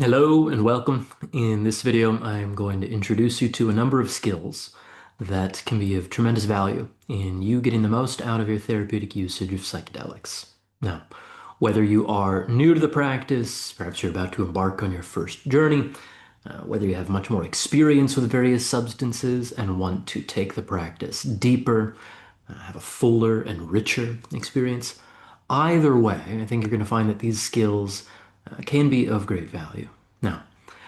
Hello and welcome. In this video, I'm going to introduce you to a number of skills that can be of tremendous value in you getting the most out of your therapeutic usage of psychedelics. Now, whether you are new to the practice, perhaps you're about to embark on your first journey, whether you have much more experience with various substances and want to take the practice deeper, have a fuller and richer experience, either way, I think you're going to find that these skills can be of great value. Now,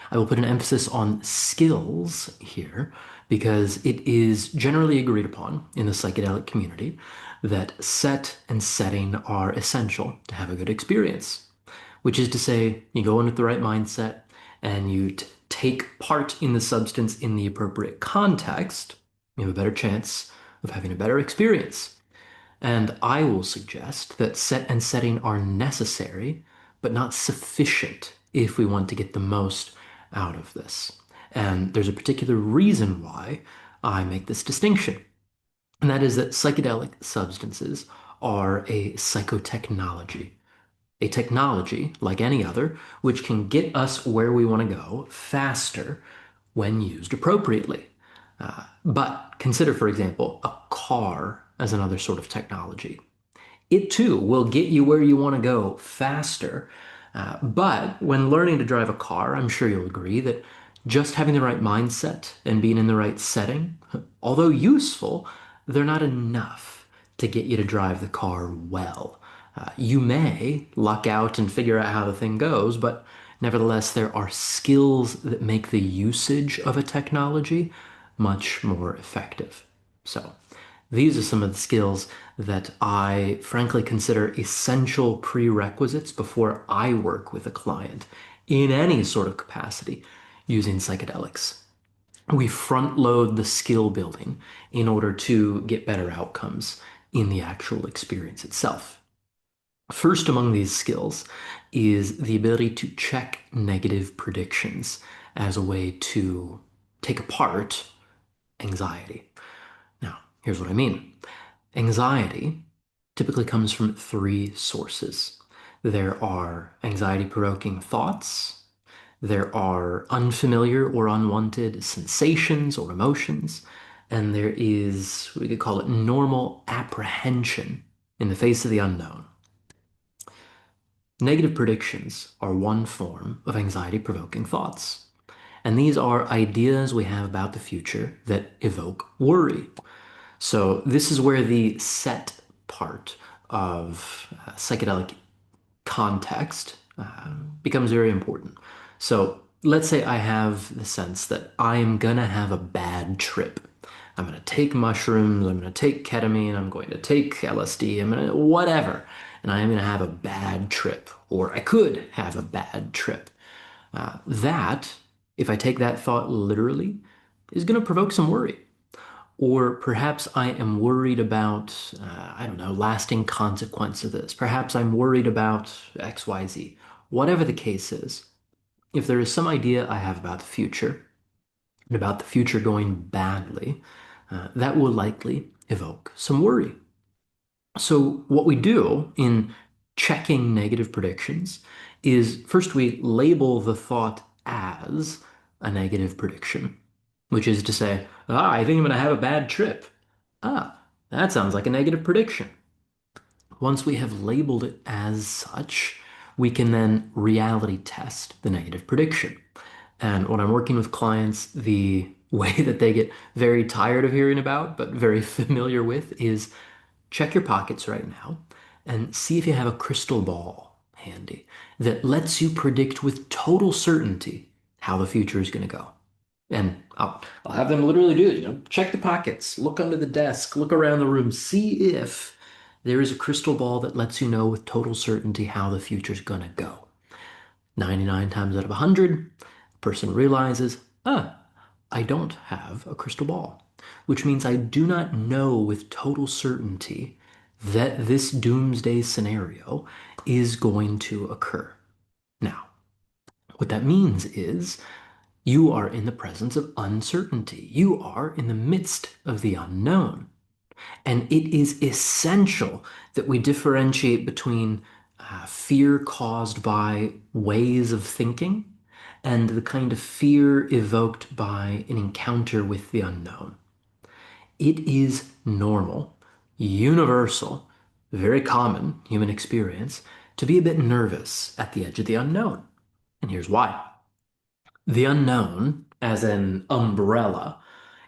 I will put an emphasis on skills here because it is generally agreed upon in the psychedelic community that set and setting are essential to have a good experience, which is to say, you go in with the right mindset and you take part in the substance in the appropriate context, you have a better chance of having a better experience. And I will suggest that set and setting are necessary, but not sufficient if we want to get the most out of this. And there's a particular reason why I make this distinction, and that is that psychedelic substances are a psychotechnology, a technology like any other, which can get us where we want to go faster when used appropriately. But consider, for example, a car as another sort of technology. It too will get you where you want to go faster. But when learning to drive a car, I'm sure you'll agree that just having the right mindset and being in the right setting, although useful, they're not enough to get you to drive the car well. You may luck out and figure out how the thing goes, but nevertheless, there are skills that make the usage of a technology much more effective. So, these are some of the skills that I frankly consider essential prerequisites before I work with a client in any sort of capacity using psychedelics. We front load the skill building in order to get better outcomes in the actual experience itself. First among these skills is the ability to check negative predictions as a way to take apart anxiety. Now, here's what I mean. Anxiety typically comes from three sources. There are anxiety-provoking thoughts, there are unfamiliar or unwanted sensations or emotions, and there is, we could call it normal apprehension in the face of the unknown. Negative predictions are one form of anxiety-provoking thoughts. And these are ideas we have about the future that evoke worry. So this is where the set part of psychedelic context becomes very important. So let's say I have the sense that I am gonna have a bad trip. I'm gonna take mushrooms, I'm gonna take ketamine, I'm going to take LSD, I'm gonna whatever, and I am gonna have a bad trip, or I could have a bad trip. That, if I take that thought literally, is gonna provoke some worry. Or perhaps I am worried about, I don't know, lasting consequence of this. Perhaps I'm worried about XYZ. Whatever the case is, if there is some idea I have about the future, and about the future going badly, that will likely evoke some worry. So what we do in checking negative predictions is first we label the thought as a negative prediction, which is to say, I think I'm going to have a bad trip. Ah, that sounds like a negative prediction. Once we have labeled it as such, we can then reality test the negative prediction. And when I'm working with clients, the way that they get very tired of hearing about, but very familiar with, is check your pockets right now and see if you have a crystal ball handy that lets you predict with total certainty how the future is going to go. And I'll have them literally do it, check the pockets, look under the desk, look around the room, see if there is a crystal ball that lets you know with total certainty how the future's gonna go. 99 times out of 100, the person realizes, I don't have a crystal ball, which means I do not know with total certainty that this doomsday scenario is going to occur. Now, what that means is you are in the presence of uncertainty. You are in the midst of the unknown. And it is essential that we differentiate between fear caused by ways of thinking and the kind of fear evoked by an encounter with the unknown. It is normal, universal, very common human experience to be a bit nervous at the edge of the unknown. And here's why. The unknown, as an umbrella,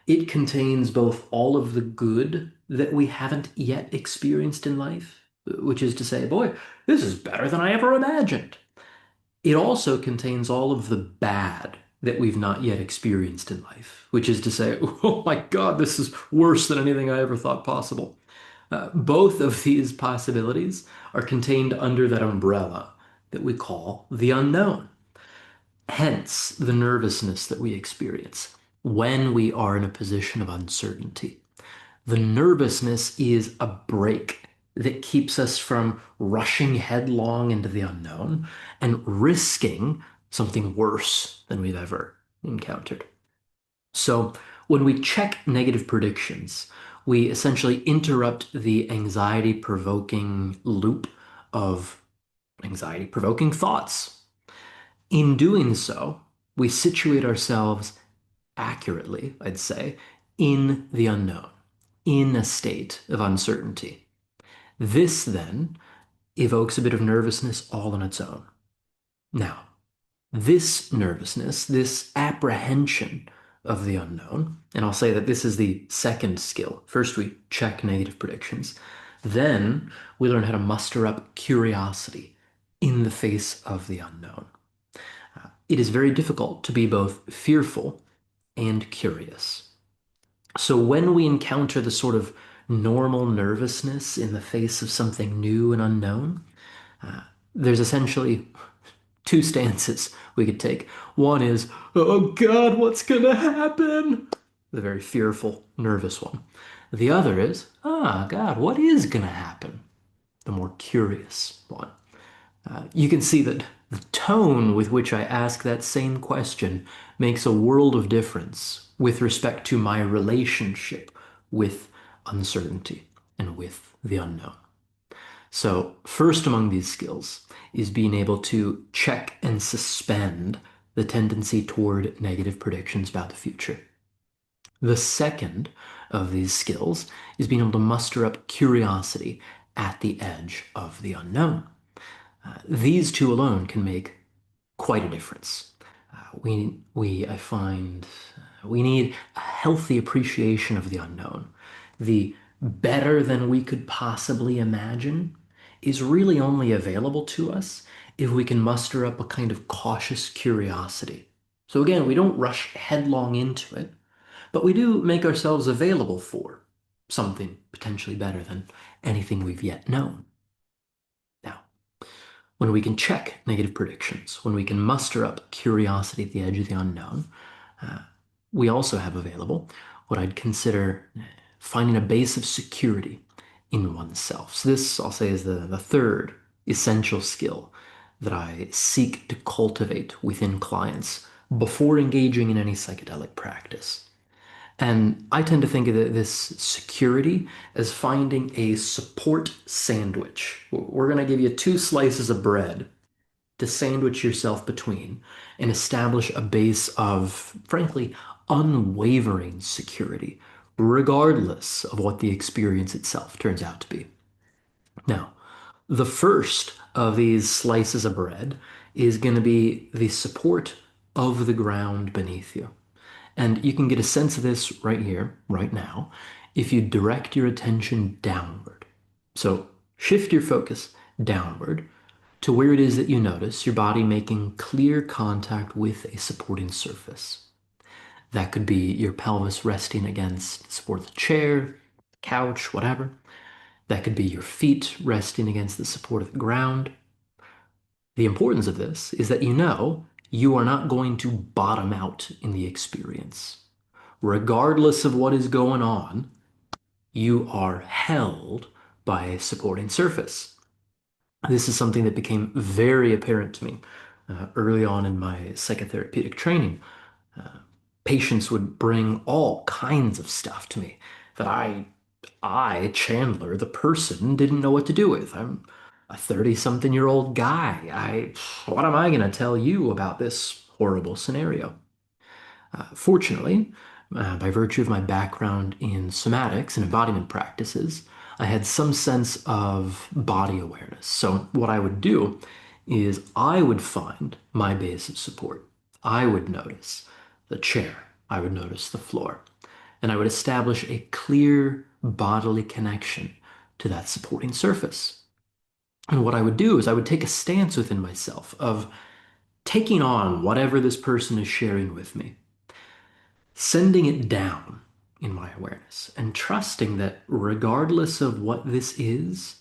it contains both all of the good that we haven't yet experienced in life, which is to say, boy, this is better than I ever imagined. It also contains all of the bad that we've not yet experienced in life, which is to say, oh my God, this is worse than anything I ever thought possible. Both of these possibilities are contained under that umbrella that we call the unknown. Hence, the nervousness that we experience when we are in a position of uncertainty. The nervousness is a brake that keeps us from rushing headlong into the unknown and risking something worse than we've ever encountered. So, when we check negative predictions, we essentially interrupt the anxiety provoking loop of anxiety provoking thoughts. In doing so, we situate ourselves accurately, I'd say, in the unknown, in a state of uncertainty. This then evokes a bit of nervousness all on its own. Now, this nervousness, this apprehension of the unknown, and I'll say that this is the second skill. First, we check negative predictions. Then we learn how to muster up curiosity in the face of the unknown. It is very difficult to be both fearful and curious. So when we encounter the sort of normal nervousness in the face of something new and unknown, uh, there's essentially two stances we could take. One is, oh God, what's gonna happen? The very fearful, nervous one. The other is, ah, God, what is gonna happen? The more curious one. You can see that the tone with which I ask that same question makes a world of difference with respect to my relationship with uncertainty and with the unknown. So, first among these skills is being able to check and suspend the tendency toward negative predictions about the future. The second of these skills is being able to muster up curiosity at the edge of the unknown. These two alone can make quite a difference. I find, we need a healthy appreciation of the unknown. The better than we could possibly imagine is really only available to us if we can muster up a kind of cautious curiosity. So again, we don't rush headlong into it, but we do make ourselves available for something potentially better than anything we've yet known. Now, when we can check negative predictions, when we can muster up curiosity at the edge of the unknown, uh, we also have available what I'd consider finding a base of security in oneself. So this, I'll say, is the third essential skill that I seek to cultivate within clients before engaging in any psychedelic practice. And I tend to think of this security as finding a support sandwich. We're going to give you two slices of bread to sandwich yourself between and establish a base of, frankly, unwavering security, regardless of what the experience itself turns out to be. Now, the first of these slices of bread is going to be the support of the ground beneath you. And you can get a sense of this right here, right now, if you direct your attention downward. So shift your focus downward to where it is that you notice your body making clear contact with a supporting surface. That could be your pelvis resting against the support of the chair, couch, whatever. That could be your feet resting against the support of the ground. The importance of this is that you know you are not going to bottom out in the experience. Regardless of what is going on, you are held by a supporting surface. This is something that became very apparent to me early on in my psychotherapeutic training. Uh, Patients would bring all kinds of stuff to me that Chandler, the person, didn't know what to do with. I'm a 30-something-year-old guy. What am I going to tell you about this horrible scenario. Fortunately, by virtue of my background in somatics and embodiment practices, I had some sense of body awareness. So what I would do is I would find my base of support. I would notice the chair. I would notice the floor. And I would establish a clear bodily connection to that supporting surface. And what I would do is I would take a stance within myself of taking on whatever this person is sharing with me, sending it down in my awareness, and trusting that regardless of what this is,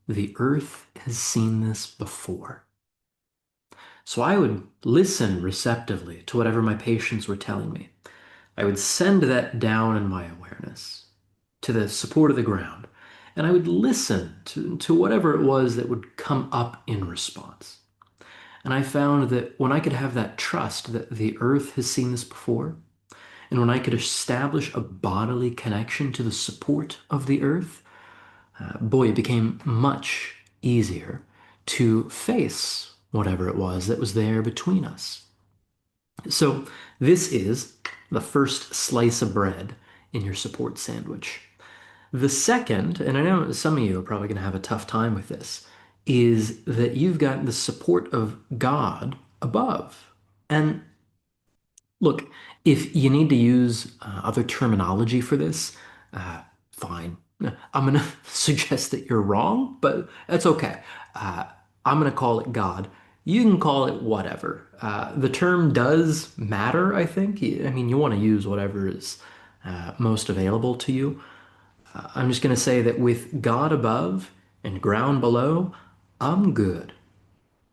the earth has seen this before. So I would listen receptively to whatever my patients were telling me. I would send that down in my awareness to the support of the ground, and I would listen to whatever it was that would come up in response. And I found that when I could have that trust that the earth has seen this before, and when I could establish a bodily connection to the support of the earth, boy, it became much easier to face whatever it was that was there between us. So this is the first slice of bread in your support sandwich. The second, and I know some of you are probably going to have a tough time with this, is that you've got the support of God above. And look, if you need to use other terminology for this, fine. I'm going to suggest that you're wrong, but that's okay. Uh, I'm going to call it God. You can call it whatever. The term does matter, I think. I mean, you want to use whatever is most available to you. I'm just going to say that with God above and ground below, I'm good.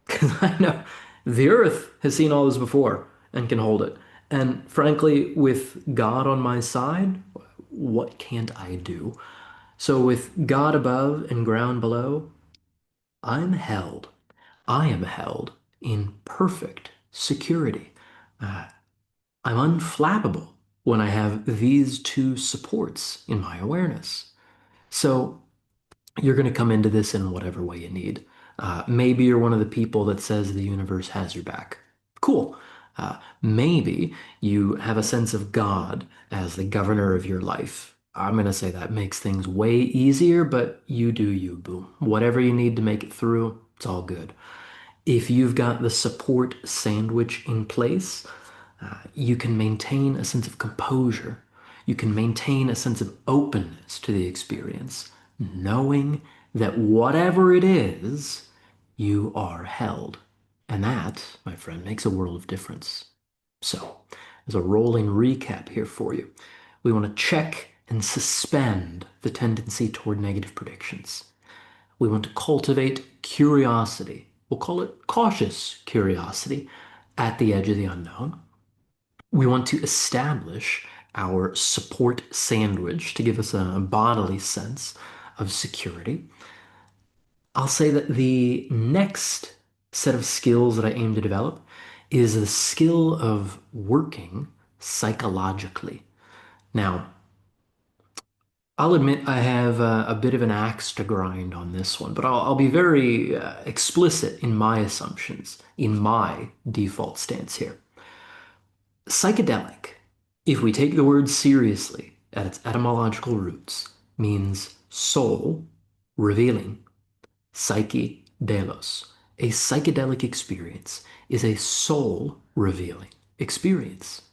Because I know the earth has seen all this before and can hold it. And frankly, with God on my side, what can't I do? So with God above and ground below, I'm held. I am held in perfect security. Uh, I'm unflappable when I have these two supports in my awareness. So you're going to come into this in whatever way you need. Maybe you're one of the people that says the universe has your back. Cool. Maybe you have a sense of God as the governor of your life. I'm going to say that makes things way easier, but you do you, boo. Whatever you need to make it through, it's all good. If you've got the support sandwich in place, you can maintain a sense of composure. You can maintain a sense of openness to the experience, knowing that whatever it is, you are held. And that, my friend, makes a world of difference. So, as a rolling recap here for you, we want to check and suspend the tendency toward negative predictions. We want to cultivate curiosity. We'll call it cautious curiosity at the edge of the unknown. We want to establish our support sandwich to give us a bodily sense of security. I'll say that the next set of skills that I aim to develop is the skill of working psychologically. Now, I'll admit I have a bit of an axe to grind on this one, but I'll be very explicit in my assumptions, in my default stance here. Psychedelic, if we take the word seriously at its etymological roots, means soul revealing, psyche delos. A psychedelic experience is a soul revealing experience.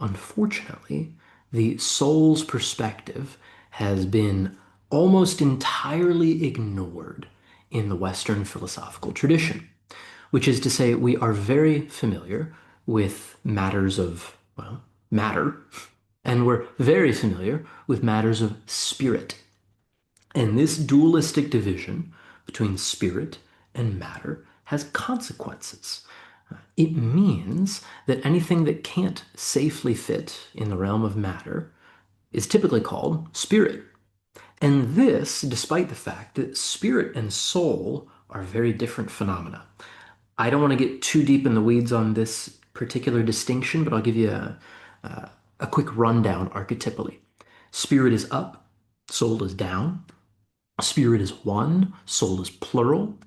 Unfortunately, the soul's perspective has been almost entirely ignored in the Western philosophical tradition, which is to say, we are very familiar with matters of, well, matter, and we're very familiar with matters of spirit. And this dualistic division between spirit and matter has consequences. It means that anything that can't safely fit in the realm of matter is typically called spirit. And this, despite the fact that spirit and soul are very different phenomena. I don't want to get too deep in the weeds on this particular distinction, but I'll give you a quick rundown archetypally. Spirit is up, soul is down. Spirit is one, soul is plural.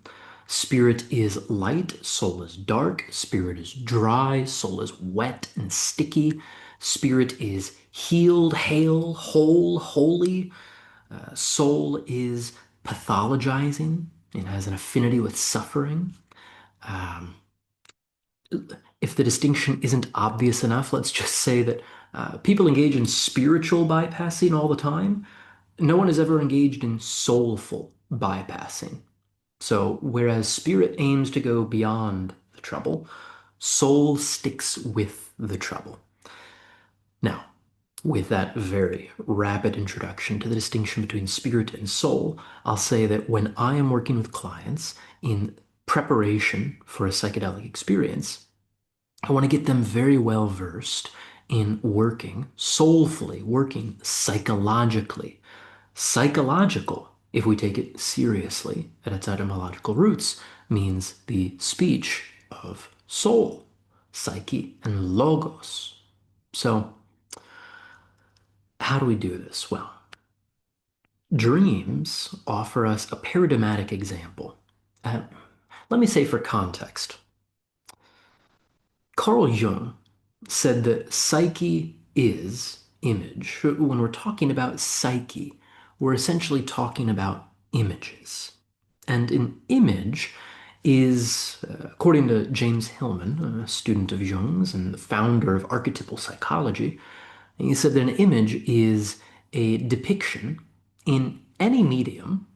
Spirit is light, soul is dark, spirit is dry, soul is wet and sticky. Spirit is healed, hale, whole, holy. Soul is pathologizing and has an affinity with suffering. Um, if the distinction isn't obvious enough, let's just say that people engage in spiritual bypassing all the time. No one has ever engaged in soulful bypassing. So, whereas spirit aims to go beyond the trouble, soul sticks with the trouble. Now, with that very rapid introduction to the distinction between spirit and soul, I'll say that when I am working with clients in preparation for a psychedelic experience, I want to get them very well versed in working soulfully, working psychologically. Psychological, if we take it seriously at its etymological roots, means the speech of soul, psyche, and logos. So, how do we do this? Well, dreams offer us a paradigmatic example. Uh, Let me say for context, Carl Jung said that psyche is image. When we're talking about psyche, we're essentially talking about images. And an image is, according to James Hillman, a student of Jung's and the founder of archetypal psychology, he said that an image is a depiction in any medium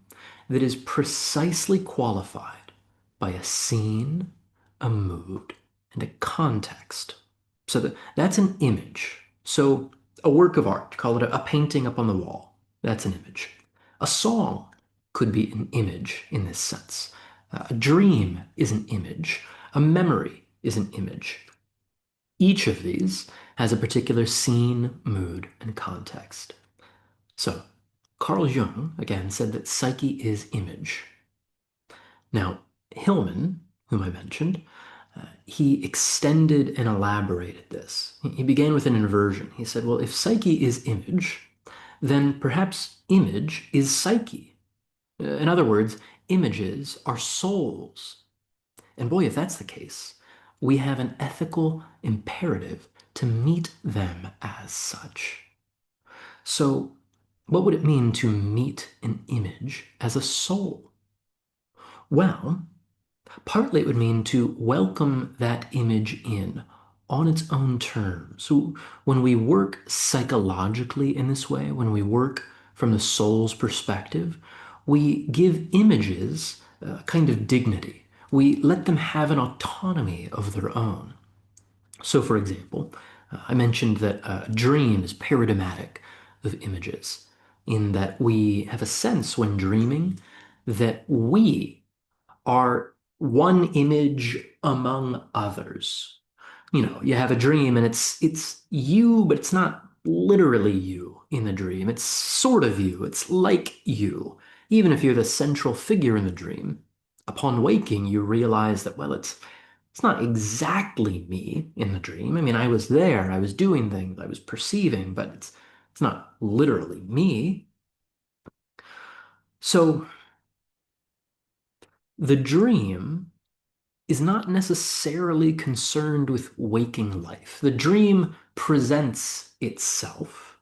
that is precisely qualified by a scene, a mood, and a context. So that's an image. So a work of art, call it a painting up on the wall, that's an image. A song could be an image in this sense. A dream is an image. A memory is an image. Each of these has a particular scene, mood, and context. So, Carl Jung, again, said that psyche is image. Now, Hillman, whom I mentioned, he extended and elaborated this. He began with an inversion. He said, well, if psyche is image, then perhaps image is psyche. In other words, images are souls. And boy, if that's the case, we have an ethical imperative to meet them as such. So, what would it mean to meet an image as a soul? Well, partly it would mean to welcome that image in on its own terms. So when we work psychologically in this way, when we work from the soul's perspective, we give images a kind of dignity. We let them have an autonomy of their own. So, for example, I mentioned that a dream is paradigmatic of images, in that we have a sense when dreaming that we are one image among others. You have a dream and it's you, but it's not literally you in the dream. It's sort of you. It's like you. Even if you're the central figure in the dream, upon waking, you realize that, well, it's not exactly me in the dream. I mean, I was there, I was doing things, I was perceiving, but it's not literally me. So the dream is not necessarily concerned with waking life. The dream presents itself.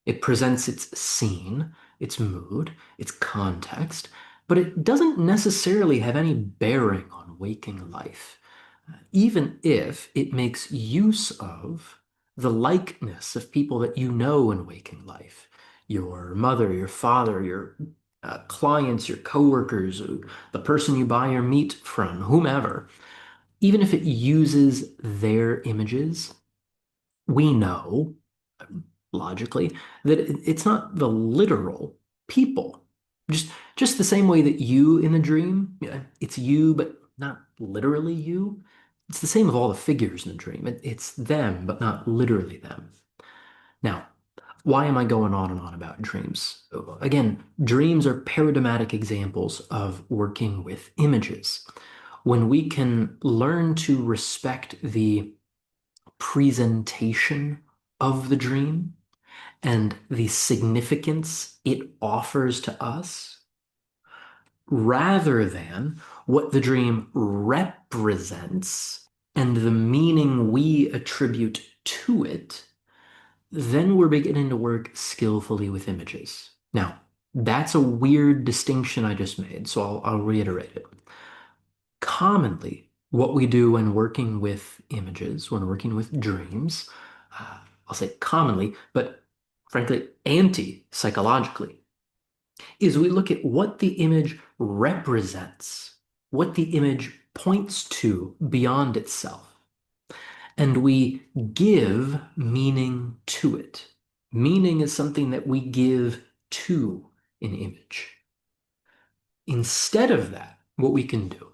It presents its scene, its mood, its context, but it doesn't necessarily have any bearing on waking life, even if it makes use of the likeness of people that you know in waking life. Your mother, your father, your clients, your coworkers, the person you buy your meat from, whomever. Even if it uses their images, we know logically that it's not the literal people. Just the same way that you in the dream, yeah, it's you, but not literally you. It's the same of all the figures in the dream. It's them, but not literally them. Now, why am I going on and on about dreams? Again, dreams are paradigmatic examples of working with images. When we can learn to respect the presentation of the dream and the significance it offers to us, rather than what the dream represents and the meaning we attribute to it, then we're beginning to work skillfully with images. Now, that's a weird distinction I just made, so I'll reiterate it. Commonly, what we do when working with images, when working with dreams, I'll say commonly, but frankly, anti-psychologically, is we look at what the image represents, what the image points to beyond itself, and we give meaning to it. Meaning is something that we give to an image. Instead of that, what we can do,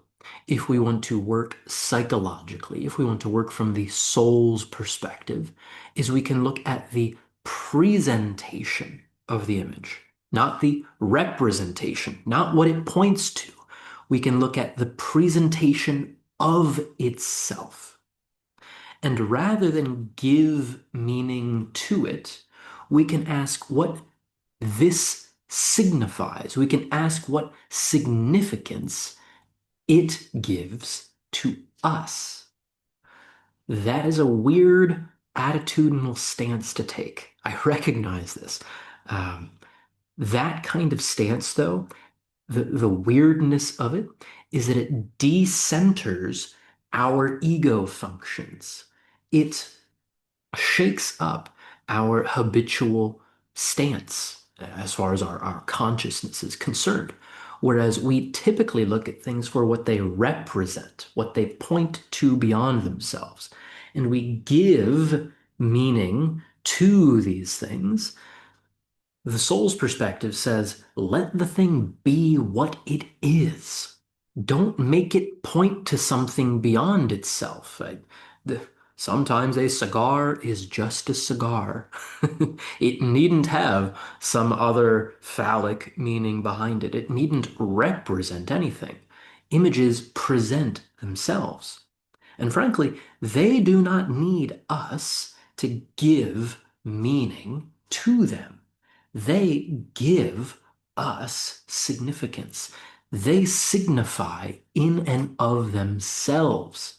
if we want to work psychologically, if we want to work from the soul's perspective, is we can look at the presentation of the image, not the representation, not what it points to. We can look at the presentation of itself. And rather than give meaning to it, we can ask what this signifies. We can ask what significance it gives to us. That is a weird attitudinal stance to take. I recognize this. Um, that kind of stance, though, the weirdness of it is that it decenters our ego functions. It shakes up our habitual stance as far as our consciousness is concerned. Whereas we typically look at things for what they represent, what they point to beyond themselves. And we give meaning to these things. The soul's perspective says, let the thing be what it is. Don't make it point to something beyond itself. Sometimes a cigar is just a cigar. It needn't have some other phallic meaning behind it. It needn't represent anything. Images present themselves. And frankly, they do not need us to give meaning to them. They give us significance. They signify in and of themselves.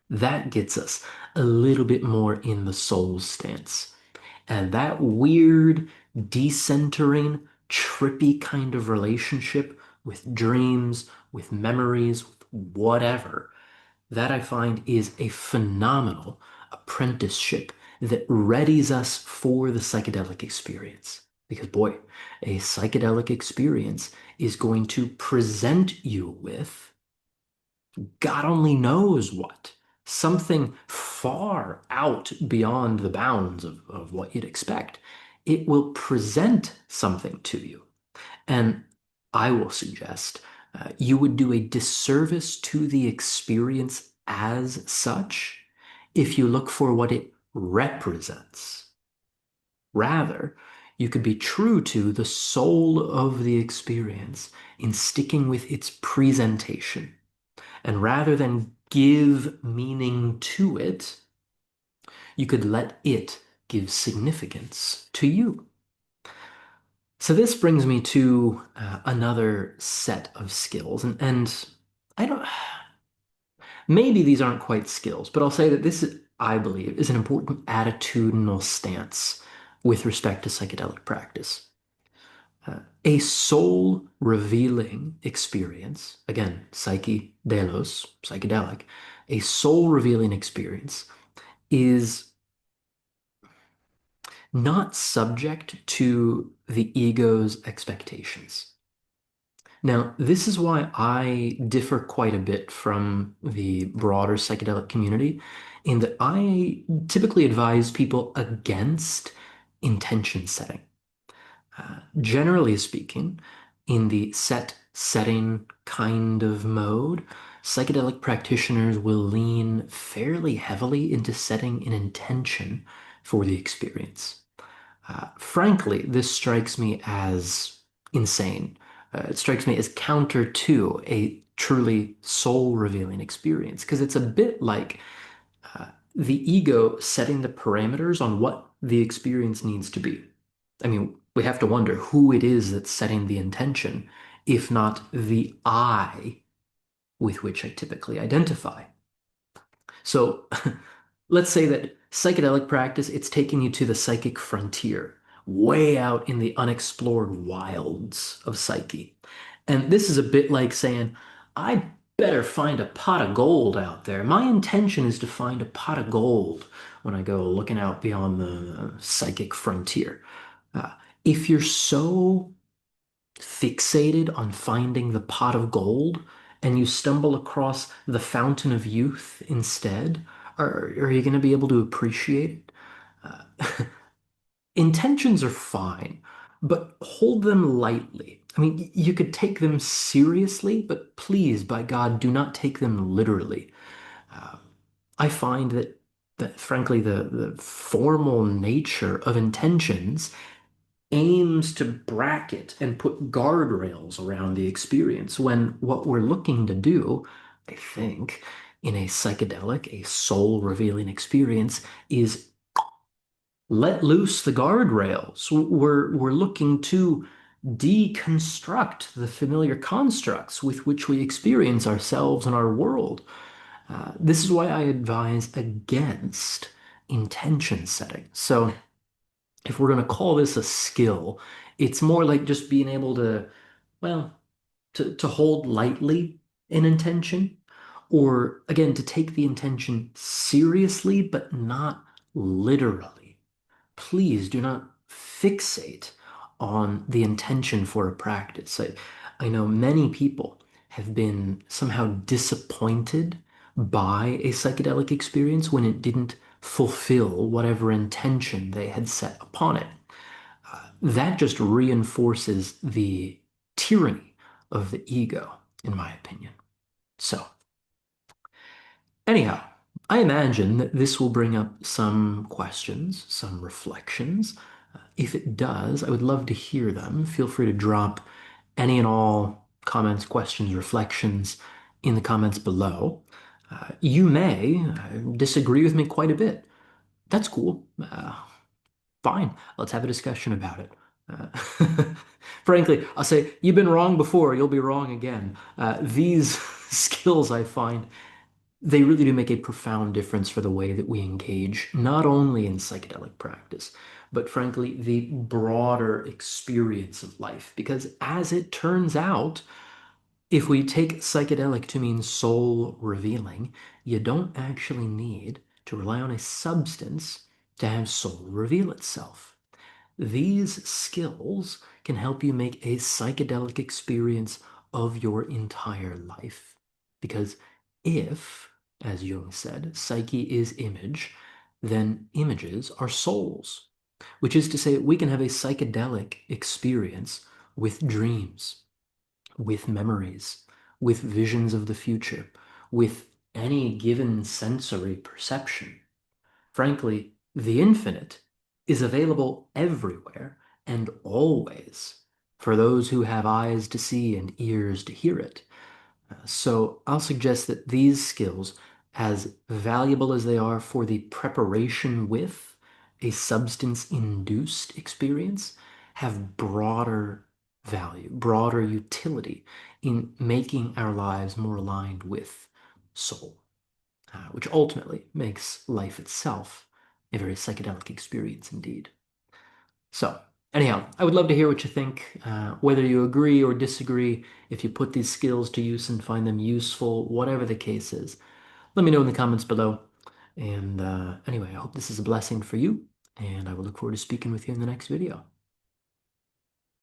That gets us a little bit more in the soul stance. And that weird, decentering, trippy kind of relationship with dreams, with memories, with whatever, that I find is a phenomenal apprenticeship that readies us for the psychedelic experience. Because, boy, a psychedelic experience is going to present you with God only knows what. Something far out beyond the bounds of what you'd expect. It will present something to you. And I will suggest you would do a disservice to the experience as such if you look for what it represents. Rather, you could be true to the soul of the experience in sticking with its presentation. And rather than give meaning to it, you could let it give significance to you. So this brings me to another set of skills, and I don't, maybe these aren't quite skills, but I'll say that this, I believe, is an important attitudinal stance with respect to psychedelic practice. A soul revealing experience, again, psychedelic, a soul revealing experience is not subject to the ego's expectations. Now, this is why I differ quite a bit from the broader psychedelic community, in that I typically advise people against intention setting. Generally speaking, in the set setting kind of mode, psychedelic practitioners will lean fairly heavily into setting an intention for the experience. Frankly, this strikes me as insane. It strikes me as counter to a truly soul-revealing experience, because it's a bit like the ego setting the parameters on what the experience needs to be. I mean, we have to wonder who it is that's setting the intention, if not the I with which I typically identify. So let's say that psychedelic practice, it's taking you to the psychic frontier, way out in the unexplored wilds of psyche. And this is a bit like saying, I better find a pot of gold out there. My intention is to find a pot of gold when I go looking out beyond the psychic frontier. Uh, if you're so fixated on finding the pot of gold and you stumble across the fountain of youth instead, are you going to be able to appreciate it? Intentions are fine, but hold them lightly. I mean, you could take them seriously, but please, by God, do not take them literally. Uh, I find that frankly, the formal nature of intentions aims to bracket and put guardrails around the experience when what we're looking to do, I think, in a psychedelic, a soul revealing experience is let loose the guardrails. We're looking to deconstruct the familiar constructs with which we experience ourselves and our world. This is why I advise against intention setting. So, if we're going to call this a skill, it's more like just being able to, well, to hold lightly an intention, or again, to take the intention seriously, but not literally. Please do not fixate on the intention for a practice. I know many people have been somehow disappointed by a psychedelic experience when it didn't fulfill whatever intention they had set upon it. That just reinforces the tyranny of the ego, in my opinion. So, anyhow, I imagine that this will bring up some questions, some reflections. If it does, I would love to hear them. Feel free to drop any and all comments, questions, reflections in the comments below. You may disagree with me quite a bit. That's cool. Fine, let's have a discussion about it. Frankly, I'll say, you've been wrong before, you'll be wrong again. These skills, I find, they really do make a profound difference for the way that we engage, not only in psychedelic practice, but frankly, the broader experience of life. Because as it turns out, if we take psychedelic to mean soul revealing, you don't actually need to rely on a substance to have soul reveal itself. These skills can help you make a psychedelic experience of your entire life. Because if, as Jung said, psyche is image, then images are souls, which is to say, we can have a psychedelic experience with dreams, with memories, with visions of the future, with any given sensory perception. Frankly, the infinite is available everywhere and always for those who have eyes to see and ears to hear it. So I'll suggest that these skills, as valuable as they are for the preparation with a substance-induced experience, have broader value, broader utility in making our lives more aligned with soul, which ultimately makes life itself a very psychedelic experience indeed. So, anyhow, I would love to hear what you think, whether you agree or disagree, if you put these skills to use and find them useful, whatever the case is. Let me know in the comments below. And anyway, I hope this is a blessing for you, and I will look forward to speaking with you in the next video.